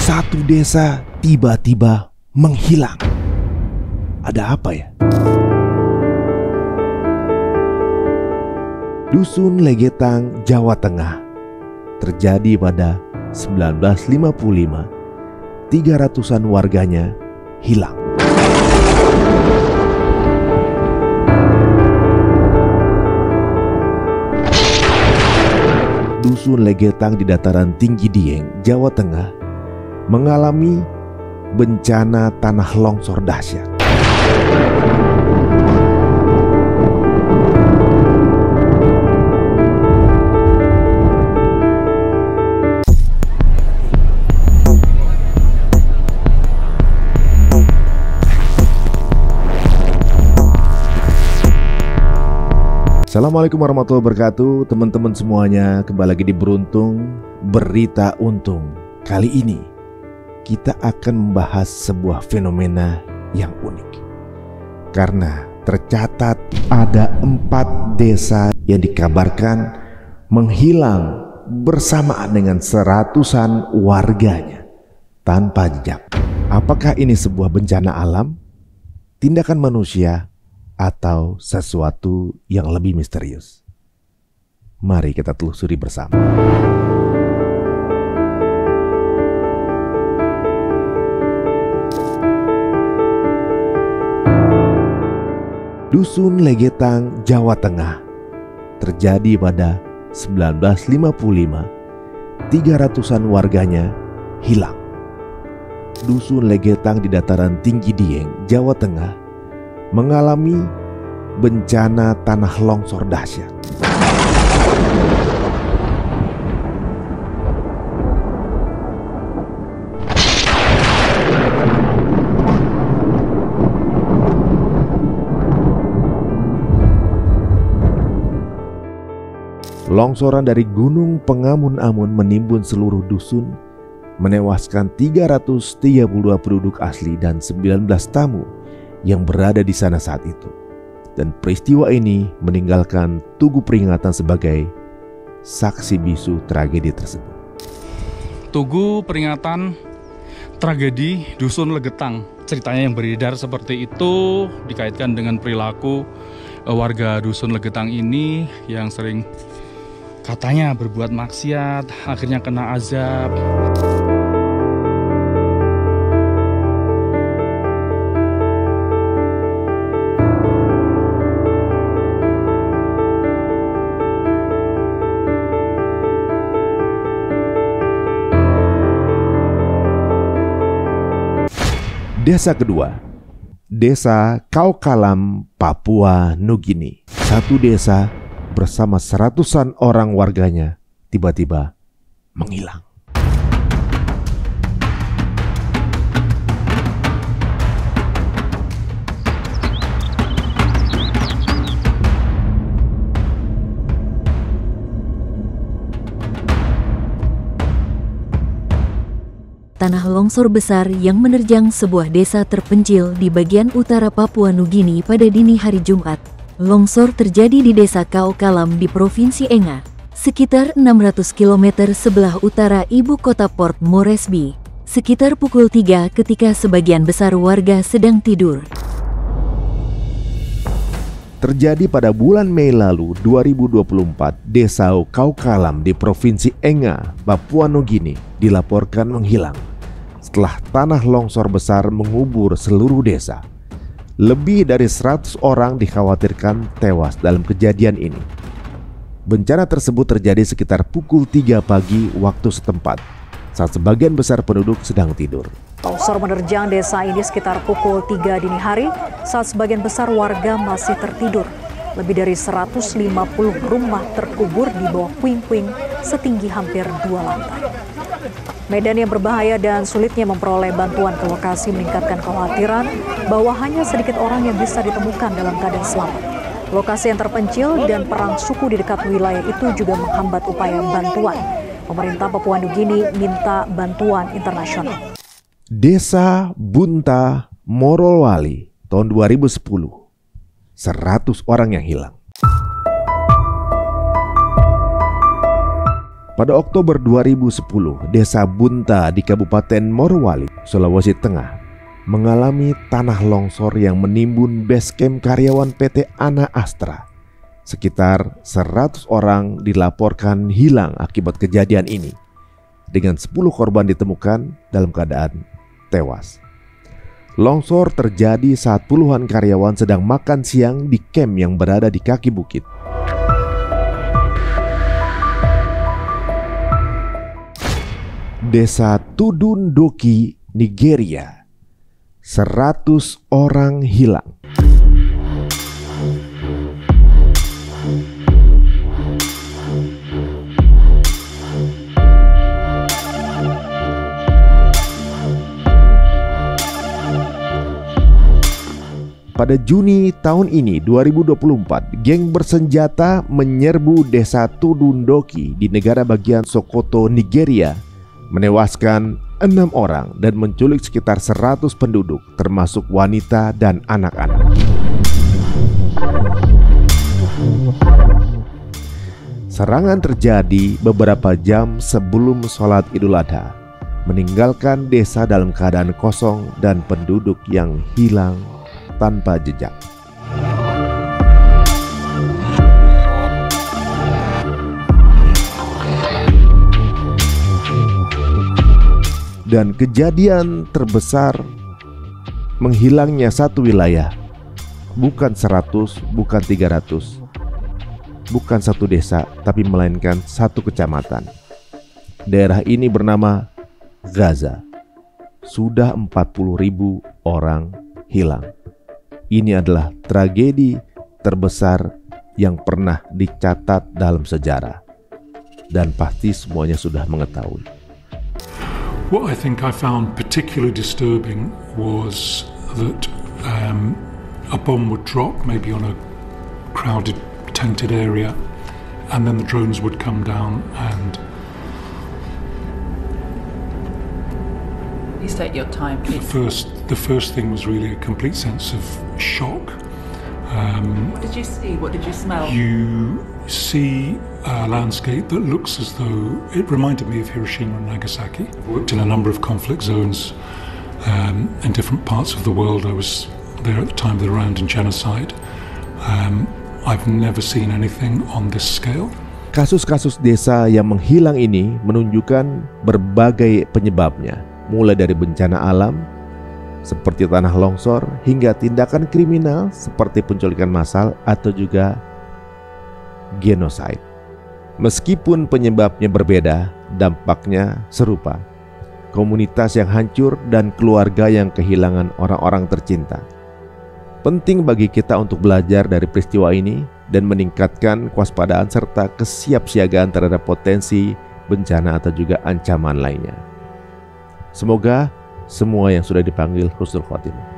Satu desa tiba-tiba menghilang. Ada apa ya? Dusun Legetang, Jawa Tengah. Terjadi pada 1955. 300-an warganya hilang. Dusun Legetang di dataran tinggi Dieng, Jawa Tengah mengalami bencana tanah longsor dahsyat. Assalamualaikum warahmatullahi wabarakatuh, teman-teman semuanya. Kembali lagi di Beruntung Berita Untung. Kali ini kita akan membahas sebuah fenomena yang unik. Karena tercatat ada 4 desa yang dikabarkan menghilang bersamaan dengan seratusan warganya tanpa jejak. Apakah ini sebuah bencana alam, tindakan manusia, atau sesuatu yang lebih misterius? Mari kita telusuri bersama. Dusun Legetang, Jawa Tengah. Terjadi pada 1955. 300-an warganya hilang. Dusun Legetang di dataran tinggi Dieng, Jawa Tengah mengalami bencana tanah longsor dahsyat. Longsoran dari Gunung Pengamun-Amun menimbun seluruh dusun, menewaskan 332 penduduk asli dan 19 tamu yang berada di sana saat itu. Dan peristiwa ini meninggalkan tugu peringatan sebagai saksi bisu tragedi tersebut. Tugu peringatan tragedi Dusun Legetang. Ceritanya yang beredar seperti itu dikaitkan dengan perilaku warga Dusun Legetang ini yang sering katanya berbuat maksiat, akhirnya kena azab. Desa kedua, Desa Kaukalam, Papua Nugini. Satu desa bersama seratusan orang warganya tiba-tiba menghilang. Tanah longsor besar yang menerjang sebuah desa terpencil di bagian utara Papua Nugini pada dini hari Jumat. Longsor terjadi di Desa Kaukalam di Provinsi Enga, sekitar 600 km sebelah utara ibu kota Port Moresby, sekitar pukul 3 ketika sebagian besar warga sedang tidur. Terjadi pada bulan Mei lalu 2024, Desa Kaukalam di Provinsi Enga, Papua Nugini dilaporkan menghilang setelah tanah longsor besar mengubur seluruh desa. Lebih dari 100 orang dikhawatirkan tewas dalam kejadian ini. Bencana tersebut terjadi sekitar pukul 3 pagi waktu setempat, saat sebagian besar penduduk sedang tidur. Longsor menerjang desa ini sekitar pukul 3 dini hari saat sebagian besar warga masih tertidur. Lebih dari 150 rumah terkubur di bawah puing-puing setinggi hampir 2 lantai. Medan yang berbahaya dan sulitnya memperoleh bantuan ke lokasi meningkatkan kekhawatiran bahwa hanya sedikit orang yang bisa ditemukan dalam keadaan selamat. Lokasi yang terpencil dan perang suku di dekat wilayah itu juga menghambat upaya bantuan. Pemerintah Papua Nugini minta bantuan internasional. Desa Bunta, Morowali, tahun 2010. 100 orang yang hilang. Pada Oktober 2010, Desa Bunta di Kabupaten Morowali, Sulawesi Tengah mengalami tanah longsor yang menimbun base camp karyawan PT Ana Astra. Sekitar 100 orang dilaporkan hilang akibat kejadian ini, dengan 10 korban ditemukan dalam keadaan tewas. Longsor terjadi saat puluhan karyawan sedang makan siang di camp yang berada di kaki bukit. Desa Tudundoki, Nigeria, 100 orang hilang. Pada Juni tahun ini 2024, geng bersenjata menyerbu Desa Tudundoki di negara bagian Sokoto, Nigeria, menewaskan 6 orang dan menculik sekitar 100 penduduk, termasuk wanita dan anak-anak. Serangan terjadi beberapa jam sebelum sholat Idul Adha, meninggalkan desa dalam keadaan kosong dan penduduk yang hilang tanpa jejak. Dan kejadian terbesar menghilangnya satu wilayah, bukan 100, bukan 300, bukan satu desa, tapi melainkan satu kecamatan. Daerah ini bernama Gaza. Sudah 40.000 orang hilang. Ini adalah tragedi terbesar yang pernah dicatat dalam sejarah, dan pasti semuanya sudah mengetahui. What I think I found particularly disturbing was that a bomb would drop maybe on a crowded, tented area, and then the drones would come down and... Please take your time, please. The first thing was really a complete sense of shock. What did you see? What did you smell? You see a landscape that looks as though it reminded me of Hiroshima and Nagasaki. I worked in a number of conflict zones in different parts of the world. I was there at the time of the Rwandan genocide. I've never seen anything on this scale. Kasus-kasus desa yang menghilang ini menunjukkan berbagai penyebabnya, mulai dari bencana alam seperti tanah longsor hingga tindakan kriminal seperti penculikan massal atau juga genocide. Meskipun penyebabnya berbeda, dampaknya serupa. Komunitas yang hancur dan keluarga yang kehilangan orang-orang tercinta. Penting bagi kita untuk belajar dari peristiwa ini dan meningkatkan kewaspadaan serta kesiapsiagaan terhadap potensi bencana atau juga ancaman lainnya. Semoga semua yang sudah dipanggil husnul khotimah.